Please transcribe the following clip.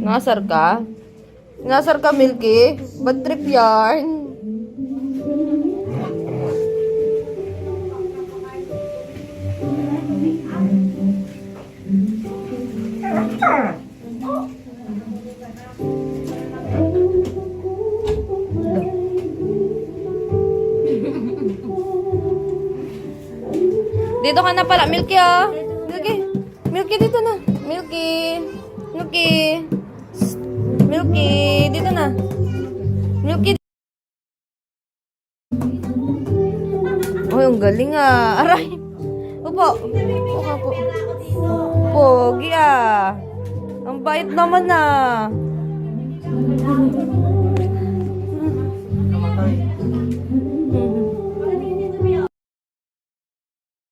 Ngasar ka? Ngasar ka, Milky? Bad trip yarn. Dito ka na pala, Milky, oh. Milky. Milky, dito na. Milky. Milky. Milky, dito na. Milky. Oh, yung galing ah. Aray. Upo. Upo po. Pogi ah. Ang bait naman ah.